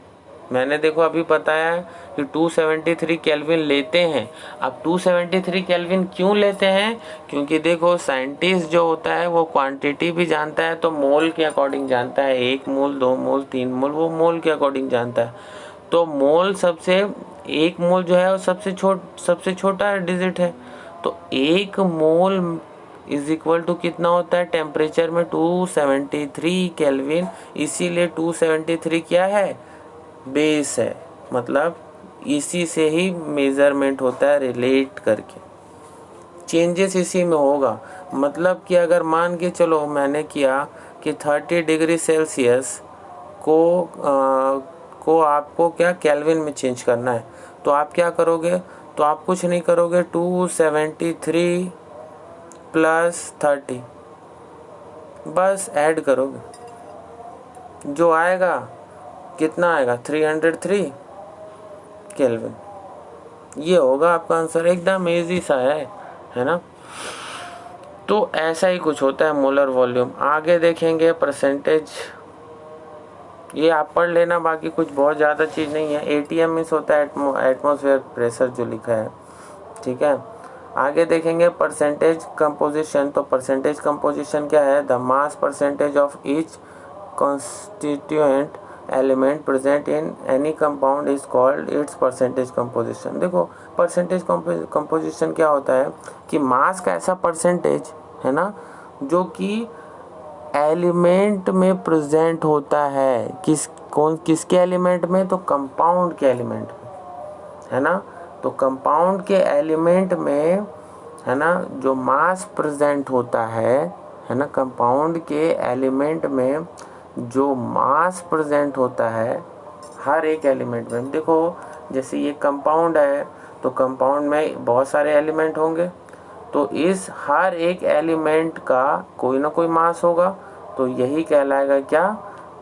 मैंने देखो अभी बताया कि 273 केल्विन लेते हैं। अब 273 केल्विन क्यों लेते हैं, क्योंकि देखो साइंटिस्ट जो होता है वो क्वांटिटी भी जानता है, तो मोल के अकॉर्डिंग जानता है, 1 मोल 2 मोल 3 मोल, वो मोल के अकॉर्डिंग जानता है। तो मोल सबसे, 1 मोल जो है वो सबसे छोटा डिजिट है, तो 1 मोल इज इक्वल टू कितना होता है टेम्परेचर में, 273 केल्विन। इसीलिए 273 क्या है, बेस है, मतलब इसी से ही मेज़रमेंट होता है रिलेट करके, चेंजेस इसी में होगा। मतलब कि अगर मान के चलो मैंने किया कि 30 डिग्री सेल्सियस को आपको क्या केल्विन में चेंज करना है, तो आप क्या करोगे, तो आप कुछ नहीं करोगे, 273 प्लस 30 बस ऐड करोगे, जो आएगा कितना आएगा, 303 केल्विन। ये होगा आपका आंसर, एकदम इजी सा है ना। तो ऐसा ही कुछ होता है मोलर वॉल्यूम। आगे देखेंगे परसेंटेज, ये आप पढ़ लेना, बाकी कुछ बहुत ज़्यादा चीज़ नहीं है। ATM मीन्स होता है एटमॉस्फेयर प्रेशर जो लिखा है, ठीक है। आगे देखेंगे परसेंटेज कंपोजिशन। तो परसेंटेज कंपोजिशन क्या है? The mass percentage of each constituent element present in any compound is called its percentage composition. देखो परसेंटेज कंपोजिशन क्या होता है कि मास का ऐसा परसेंटेज है ना जो कि एलिमेंट में प्रेजेंट होता है। किसके एलिमेंट में? तो कंपाउंड के एलिमेंट में, है ना। तो कंपाउंड के एलिमेंट में, है ना, जो मास प्रेजेंट होता है ना, कंपाउंड के एलिमेंट में जो मास प्रेजेंट होता है हर एक एलिमेंट में। देखो जैसे ये कंपाउंड है तो कंपाउंड में बहुत सारे एलिमेंट होंगे, तो इस हर एक एलिमेंट का कोई ना कोई मास होगा, तो यही कहलाएगा क्या?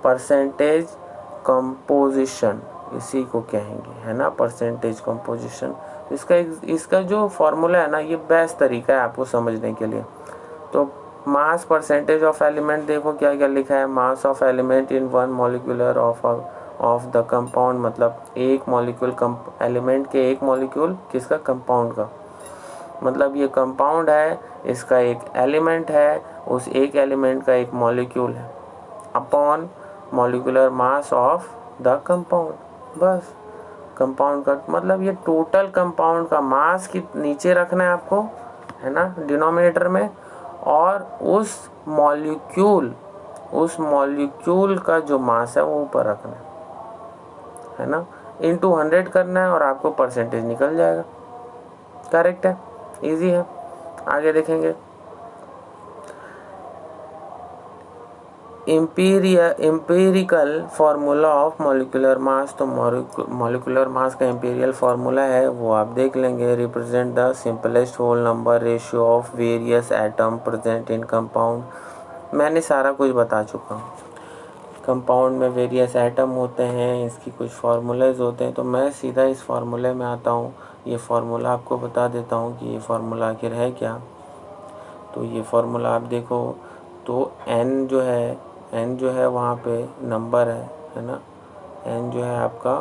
परसेंटेज कंपोजिशन, इसी को कहेंगे, है ना, परसेंटेज कंपोजिशन। इसका जो फॉर्मूला है ना, ये बेस्ट तरीका है आपको समझने के लिए। तो मास परसेंटेज ऑफ एलिमेंट, देखो क्या क्या लिखा है, mass of element in one molecular of the compound, मतलब एक मॉलिक्यूल एलिमेंट के एक मॉलिक्यूल किसका? कंपाउंड का। मतलब ये कंपाउंड है, इसका एक एलिमेंट है, उस एक एलिमेंट का एक मॉलिक्यूल है, upon molecular mass of the compound. बस कंपाउंड का मतलब ये टोटल कंपाउंड का मास की नीचे रखना है आपको, है ना, डिनोमिनेटर में, और उस मॉलिक्यूल का जो मास है वो ऊपर रखना है ना, इनटू 100 करना है और आपको परसेंटेज निकल जाएगा। करेक्ट है, इजी है। आगे देखेंगे empirical formula of molecular mass. तो मॉलिक्यूलर मास का एम्पिरिकल फार्मूला है वो आप देख लेंगे। Represent the simplest whole number ratio of various atom present in compound. मैंने सारा कुछ बता चुका हूँ। कंपाउंड में वेरियस एटम होते हैं, इसकी कुछ फार्मूलाज होते हैं, तो मैं सीधा इस फार्मूले में आता हूँ। ये फार्मूला आपको बता देता हूँ कि ये फार्मूला आखिर है क्या। तो ये फार्मूला आप देखो तो n जो है वहाँ पे नंबर है ना, n जो है आपका,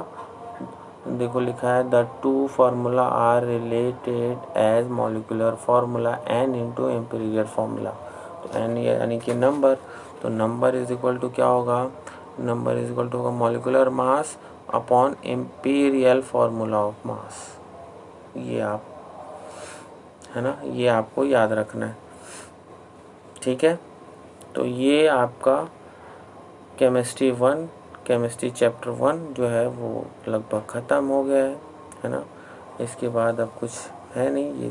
देखो लिखा है the two formula are related as molecular formula n into empirical formula. तो n यानी कि नंबर, तो नंबर इज इक्वल टू क्या होगा? नंबर इज इक्वल टू होगा molecular mass upon empirical formula of mass. ये आप, है ना, ये आपको याद रखना है, ठीक है। तो ये आपका केमिस्ट्री चैप्टर 1 जो है वो लगभग ख़त्म हो गया है ना। इसके बाद अब कुछ है नहीं, ये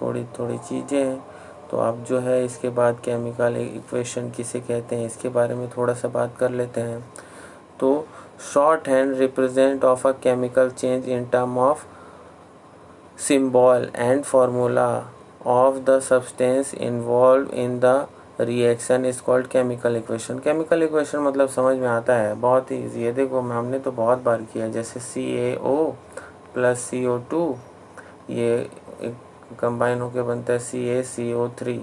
थोड़ी चीज़ें हैं। तो आप जो है इसके बाद केमिकल इक्वेशन किसे कहते हैं इसके बारे में थोड़ा सा बात कर लेते हैं। तो short hand represent of a chemical change in term of symbol and formula of the substance involve in the reaction is called chemical equation. Chemical equation मतलब समझ में आता है, बहुत ही ईजी है। देखो हमने तो बहुत बार किया है, जैसे CaO प्लस CO2 ये कंबाइन होके बनता है CaCO3,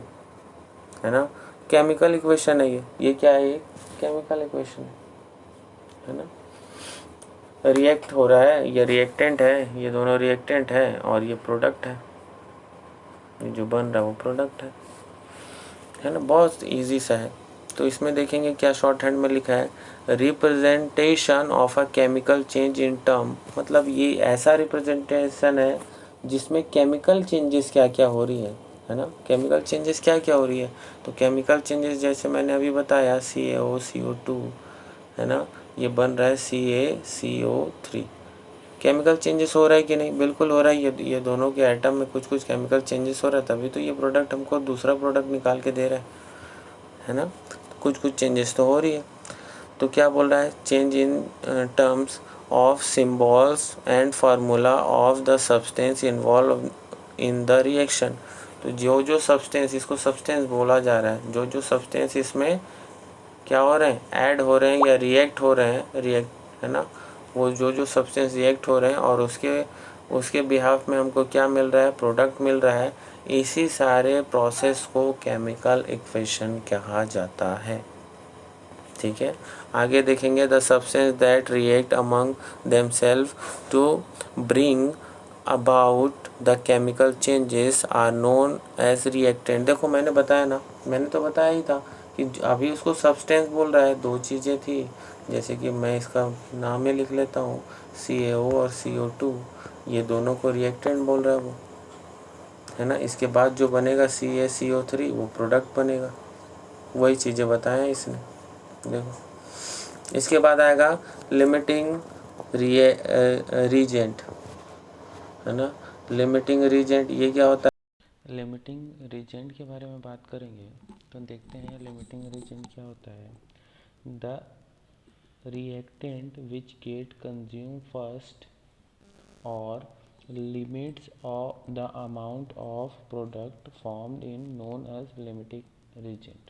है ना। केमिकल इक्वेशन है ये क्या है? ये केमिकल इक्वेशन है ना। रिएक्ट हो रहा है, ये रिएक्टेंट है, ये दोनों रिएक्टेंट है, और ये प्रोडक्ट है, ये जो बन रहा है वो प्रोडक्ट है ना। बहुत इजी सा है। तो इसमें देखेंगे क्या शॉर्ट हैंड में लिखा है, representation of a chemical change in term, मतलब ये ऐसा रिप्रेजेंटेशन है जिसमें केमिकल चेंजेस क्या क्या हो रही है ना। केमिकल चेंजेस क्या क्या हो रही है? तो केमिकल चेंजेस जैसे मैंने अभी बताया CaO CO2, है ना, ये बन रहा है CaCO3। केमिकल चेंजेस हो रहा है कि नहीं? बिल्कुल हो रहा है। ये दोनों के एटम में कुछ केमिकल चेंजेस हो रहा है, तभी तो ये प्रोडक्ट हमको दूसरा प्रोडक्ट निकाल के दे रहा है ना। कुछ चेंजेस तो हो रही है। तो क्या बोल रहा है? Change in terms of symbols and formula of the substance involve in the reaction. तो जो सब्सटेंस, इसको सब्सटेंस बोला जा रहा है, जो सब्सटेंस इसमें क्या हो रहे हैं, ऐड हो रहे हैं या रिएक्ट हो रहे हैं, है ना, वो जो सब्सटेंस रिएक्ट हो रहे हैं और उसके बिहाफ में हमको क्या मिल रहा है? प्रोडक्ट मिल रहा है। इसी सारे प्रोसेस को केमिकल इक्वेशन कहा जाता है, ठीक है। आगे देखेंगे the substance that react among themselves to bring about the chemical changes are known as reactant. देखो मैंने बताया ना, मैंने तो बताया ही था कि अभी उसको सब्सटेंस बोल रहा है, दो चीज़ें थी, जैसे कि मैं इसका नाम ही लिख लेता हूँ, CaO और CO2, ये दोनों को रिएक्टेंट बोल रहा है वो, है ना। इसके बाद जो बनेगा CaCO3 वो प्रोडक्ट बनेगा, वही चीज़ें बताया हैं इसने। देखो इसके बाद आएगा लिमिटिंग रीजेंट, है ना। लिमिटिंग रीजेंट ये क्या होता है? लिमिटिंग रीजेंट के बारे में बात करेंगे तो देखते हैं लिमिटिंग रीजेंट क्या होता है। The reactant which get consume first और limits of the amount of product formed in known as limiting reagent।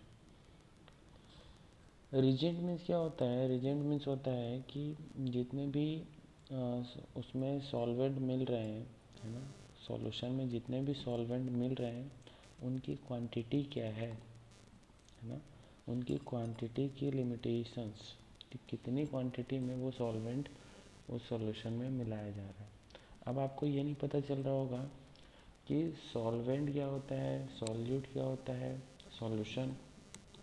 reagent means क्या होता है? reagent मीन्स होता है कि जितने भी उसमें सॉल्वेंट मिल रहे हैं, है ना, सॉल्यूशन में जितने भी सॉल्वेंट मिल रहे हैं उनकी क्वांटिटी क्या है ना, उनकी क्वांटिटी की लिमिटेशंस, कि कितनी क्वांटिटी में वो सॉल्वेंट उस सॉल्यूशन में मिलाया जा रहा है। अब आपको ये नहीं पता चल रहा होगा कि सॉल्वेंट क्या होता है, सॉल्यूट क्या होता है, सॉल्यूशन,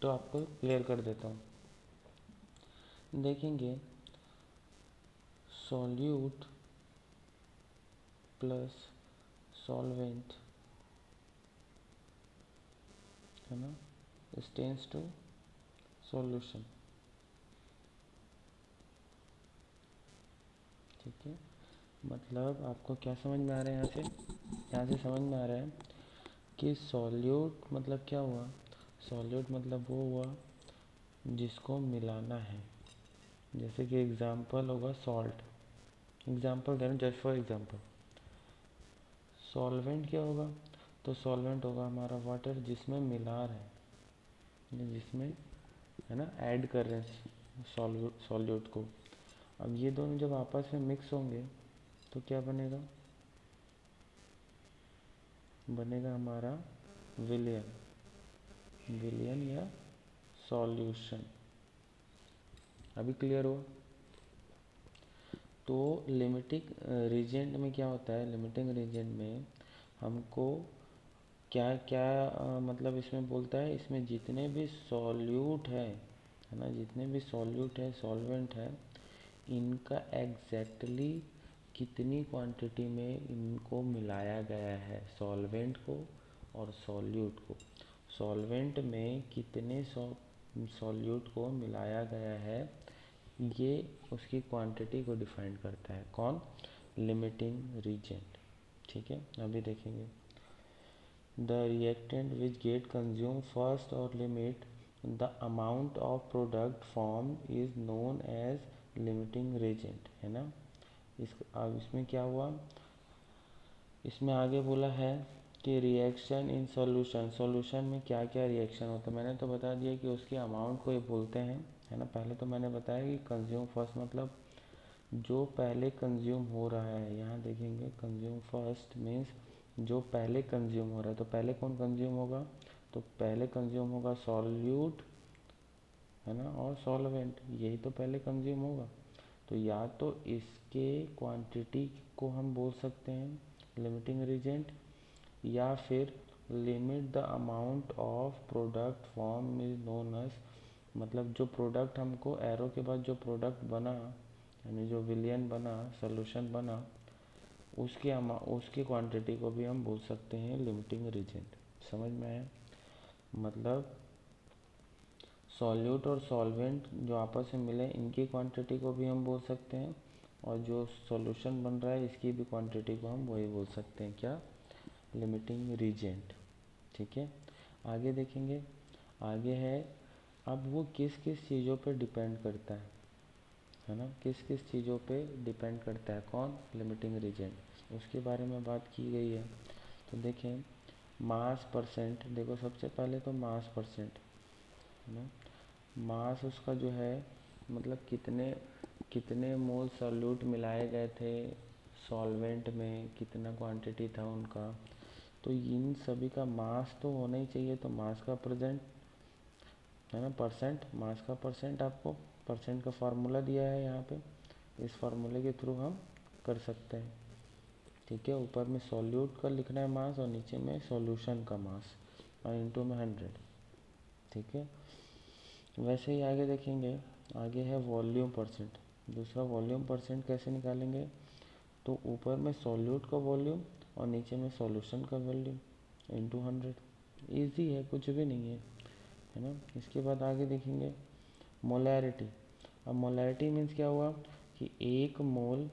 तो आपको क्लियर कर देता हूँ। देखेंगे सॉल्यूट प्लस सॉल्वेंट, है ना, टेंड्स टू सॉल्यूशन, ठीक है। मतलब आपको क्या समझ में आ रहा है यहाँ से समझ में आ रहा है कि सॉल्यूट मतलब क्या हुआ? सॉल्यूट मतलब वो हुआ जिसको मिलाना है। जैसे कि एग्जाम्पल होगा सॉल्ट, एग्जाम्पल दे रहा हूँ जस्ट फॉर एग्जाम्पल। सॉल्वेंट क्या होगा? तो सॉल्वेंट होगा हमारा वाटर जिसमें मिला रहे हैं, जिसमें, है ना, ऐड कर रहे हैं सॉल्यूट को। अब ये दोनों जब आपस में मिक्स होंगे तो क्या बनेगा? बनेगा हमारा विलियन, विलियन या सॉल्यूशन। अभी क्लियर हुआ? तो लिमिटिंग रीजेंट में क्या होता है? लिमिटिंग रीजेंट में हमको क्या क्या मतलब इसमें बोलता है, इसमें जितने भी सॉल्यूट है ना, जितने भी सॉल्यूट है, सॉल्वेंट है, इनका एग्जैक्टली कितनी क्वांटिटी में इनको मिलाया गया है, सॉल्वेंट को और सॉल्यूट को। सॉल्वेंट में कितने सॉल्यूट को मिलाया गया है, ये उसकी क्वांटिटी को डिफाइन करता है। कौन? लिमिटिंग रीजेंट, ठीक है। अभी देखेंगे the reactant which get consumed first or limit the amount of product formed is known as limiting reagent, है ना। अब इसमें क्या हुआ? इसमें आगे बोला है कि रिएक्शन इन सॉल्यूशन, सॉल्यूशन में क्या क्या रिएक्शन होता है। मैंने तो बता दिया कि उसके अमाउंट को ये बोलते हैं, है ना। पहले तो मैंने बताया कि कंज्यूम फर्स्ट मतलब जो पहले कंज्यूम हो रहा है। यहाँ देखेंगे कंज्यूम फर्स्ट मीन्स जो पहले कंज्यूम हो रहा है। तो पहले कौन कंज्यूम होगा? तो पहले कंज्यूम होगा सॉल्यूट, है ना, और सॉल्वेंट, यही तो पहले कंज्यूम होगा। तो या तो इसके क्वांटिटी को हम बोल सकते हैं लिमिटिंग रीजेंट, या फिर limit the amount of product form is known as, मतलब जो प्रोडक्ट हमको एरो के बाद जो प्रोडक्ट बना, यानी जो विलियन बना, सॉल्यूशन बना, उसकी क्वांटिटी को भी हम बोल सकते हैं लिमिटिंग रीजेंट। समझ में आया? मतलब सॉल्यूट और सॉल्वेंट जो आपस में मिले इनकी क्वांटिटी को भी हम बोल सकते हैं, और जो सॉल्यूशन बन रहा है इसकी भी क्वांटिटी को हम वही बोल सकते हैं, क्या? लिमिटिंग रीजेंट, ठीक है। आगे देखेंगे, आगे है अब वो किस किस चीज़ों पे डिपेंड करता है ना, किस किस चीज़ों पे डिपेंड करता है। कौन? लिमिटिंग रीजेंट, उसके बारे में बात की गई है। तो देखें मास परसेंट, देखो सबसे पहले तो मास परसेंट, है ना। मास उसका जो है मतलब कितने कितने मोल सॉल्यूट मिलाए गए थे सॉल्वेंट में, कितना क्वांटिटी था उनका, तो इन सभी का मास तो होना ही चाहिए। तो मास का प्रेजेंट, है ना, परसेंट, मास का परसेंट, आपको परसेंट का फार्मूला दिया है यहाँ पे, इस फार्मूले के थ्रू हम कर सकते हैं। ठीक है। ऊपर में सॉल्यूट का लिखना है मास और नीचे में सॉल्यूशन का मास और इंटू में 100। ठीक है। वैसे ही आगे देखेंगे, आगे है वॉल्यूम परसेंट। दूसरा वॉल्यूम परसेंट कैसे निकालेंगे, तो ऊपर में सॉल्यूट का वॉल्यूम और नीचे में सॉल्यूशन का वॉल्यूम इंटू 100। ईजी है, कुछ भी नहीं है ना। इसके बाद आगे देखेंगे मोलैरिटी। अब मोलैरिटी मीन्स क्या हुआ कि 1 मोल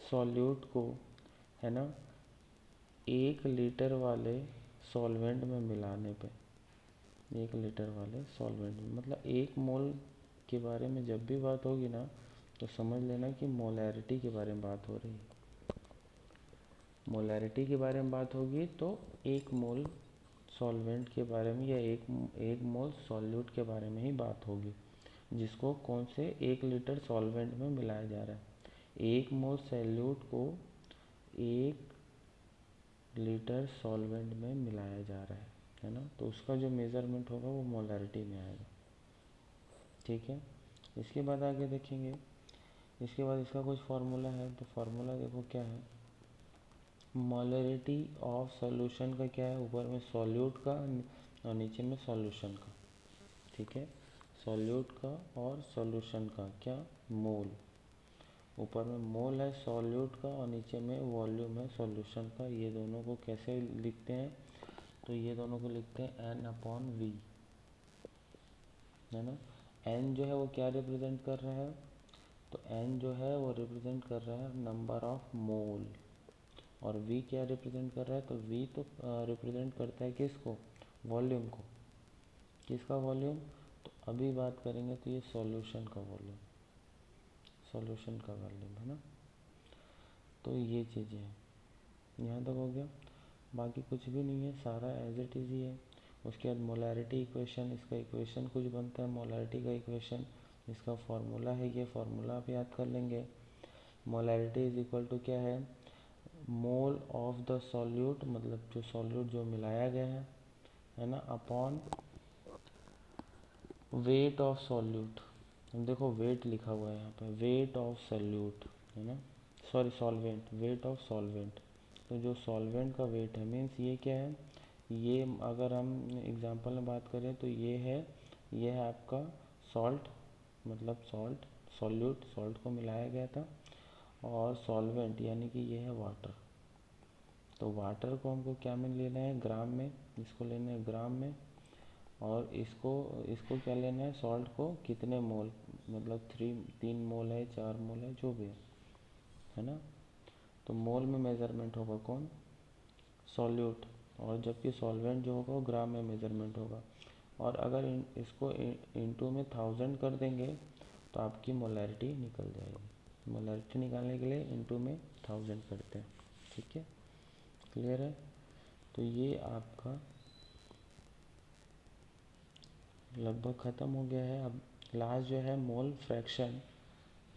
सॉल्यूट को, है ना, 1 लीटर वाले सॉल्वेंट में मिलाने पे, 1 लीटर वाले सॉल्वेंट में, मतलब 1 मोल के बारे में जब भी बात होगी ना तो समझ लेना कि मोलैरिटी के बारे में बात हो रही है। मोलैरिटी के बारे में बात होगी तो 1 मोल सॉल्वेंट के बारे में या एक मोल सॉल्यूट के बारे में ही बात होगी, जिसको कौन से 1 लीटर सॉल्वेंट में मिलाया जा रहा है। 1 मोल सॉल्यूट को 1 लीटर सॉल्वेंट में मिलाया जा रहा है ना, तो उसका जो मेज़रमेंट होगा वो मोलैरिटी में आएगा। ठीक है। इसके बाद आगे देखेंगे, इसके बाद इसका कुछ फार्मूला है, तो फार्मूला देखो क्या है। मोलैरिटी ऑफ सॉल्यूशन का क्या है, ऊपर में सॉल्यूट का और नीचे में सॉल्यूशन का। ठीक है। सॉल्यूट का और सॉल्यूशन का क्या, मोल। ऊपर में मोल है सॉल्यूट का और नीचे में वॉल्यूम है सॉल्यूशन का। ये दोनों को कैसे लिखते हैं, तो ये दोनों को लिखते हैं N/V, है ना। N जो है वो क्या रिप्रेजेंट कर रहा है, तो N जो है वो रिप्रेजेंट कर रहा है नंबर ऑफ मोल, और V क्या रिप्रेजेंट कर रहा है, तो V तो रिप्रेजेंट करता है किसको, वॉल्यूम को। किसका वॉल्यूम, तो अभी बात करेंगे तो ये सॉल्यूशन का वॉल्यूम, सॉल्यूशन का वॉल्यूम, है ना। तो ये चीज़ें हैं, यहाँ तक हो गया। बाकी कुछ भी नहीं है, सारा एज इट इज़ ही है। उसके बाद मोलैरिटी इक्वेशन, इसका इक्वेशन कुछ बनता है मोलैरिटी का इक्वेशन, इसका फार्मूला है, ये फार्मूला आप याद कर लेंगे। मोलैरिटी इज इक्वल टू क्या है, मोल ऑफ द सॉल्यूट, मतलब जो सॉल्यूट जो मिलाया गया है ना, अपॉन वेट ऑफ सॉल्यूट। देखो वेट लिखा हुआ है यहाँ पे, वेट ऑफ सॉल्यूट, है ना, sorry solvent, weight of solvent. तो जो सॉल्वेंट का वेट है मीन्स ये क्या है, ये अगर हम एग्जांपल में बात करें तो ये है आपका सॉल्ट, मतलब सॉल्ट, सॉल्यूट, सॉल्ट को मिलाया गया था, और सॉल्वेंट यानी कि ये है वाटर। तो वाटर को हमको क्या में लेना है, ग्राम में, इसको लेना है ग्राम में, और इसको इसको क्या लेना है, सॉल्ट को कितने मोल, मतलब 3 मोल है, 4 मोल है, जो भी है ना। तो मोल में मेज़रमेंट होगा कौन, सॉल्यूट, और जबकि सॉल्वेंट जो होगा वो ग्राम में मेज़रमेंट होगा। और अगर इसको इंटू में 1000 कर देंगे तो आपकी मोलैरिटी निकल जाएगी। मोलैरिटी निकालने के लिए इंटू में 1000 करते हैं। ठीक है, क्लियर है। तो ये आपका लगभग ख़त्म हो गया है। अब लास्ट जो है mole fraction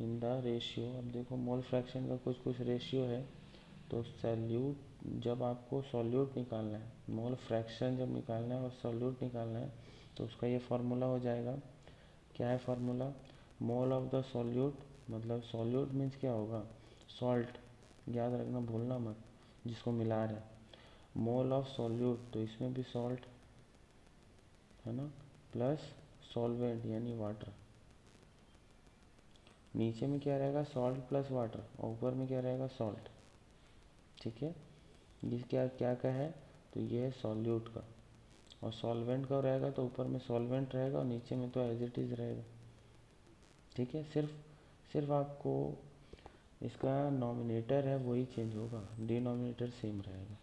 in the ratio. अब देखो मोल फ्रैक्शन का कुछ रेशियो है। तो सॉल्यूट, जब आपको सॉल्यूट निकालना है, मोल फ्रैक्शन जब निकालना है और सॉल्यूट निकालना है, तो उसका ये फार्मूला हो जाएगा। क्या है formula, mole of the solute, मतलब सॉल्यूट मीन्स क्या होगा, सॉल्ट, याद रखना भूलना मत, जिसको मिला रहे हैं। मोल ऑफ सॉल्यूट, तो इसमें भी सॉल्ट, है ना, प्लस सॉल्वेंट यानी वाटर। नीचे में क्या रहेगा, सॉल्ट प्लस वाटर, और ऊपर में क्या रहेगा, सॉल्ट। ठीक है, ये क्या क्या का है, तो ये है सॉल्यूट का, और सॉल्वेंट का रहेगा तो ऊपर में सॉल्वेंट रहेगा और नीचे में तो एज इट इज़ रहेगा। ठीक है, सिर्फ आपको इसका नॉमिनेटर है वही चेंज होगा, डिनोमिनेटर सेम रहेगा।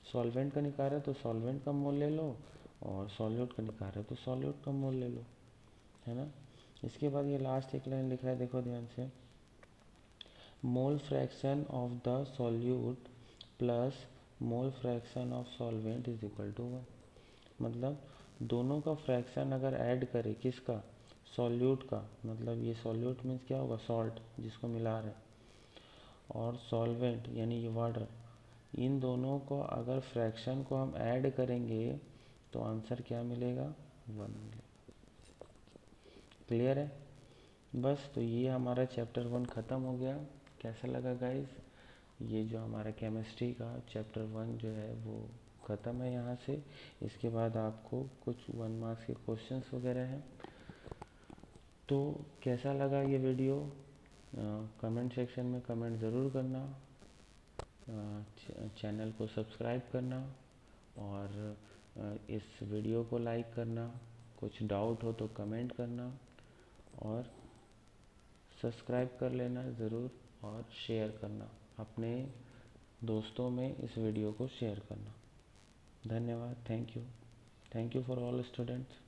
सॉल्वेंट का निकाल रहे तो सॉल्वेंट का मोल ले लो, और सॉल्यूट का निकाल रहे तो सॉल्यूट का मोल ले लो, है ना। इसके बाद ये लास्ट एक लाइन लिखा है, देखो ध्यान से, mole fraction of the solute plus mole fraction of solvent is equal to 1। मतलब दोनों का फ्रैक्शन अगर ऐड करें, किसका, सॉल्यूट का, मतलब ये सॉल्यूट मीन्स क्या होगा, सॉल्ट जिसको मिला रहे, और सॉल्वेंट यानी ये वाटर, इन दोनों को अगर फ्रैक्शन को हम ऐड करेंगे तो आंसर क्या मिलेगा, 1 मिलेगा। क्लियर है। बस, तो ये हमारा चैप्टर 1 ख़त्म हो गया। कैसा लगा गाइस, ये जो हमारा केमिस्ट्री का चैप्टर 1 जो है वो ख़त्म है यहाँ से। इसके बाद आपको कुछ 1 मार्क्स के क्वेश्चंस वगैरह हैं। तो कैसा लगा ये वीडियो, कमेंट सेक्शन में कमेंट ज़रूर करना, चैनल को सब्सक्राइब करना और इस वीडियो को लाइक करना। कुछ डाउट हो तो कमेंट करना और सब्सक्राइब कर लेना ज़रूर और शेयर करना, अपने दोस्तों में इस वीडियो को शेयर करना। धन्यवाद। Thank you for all students.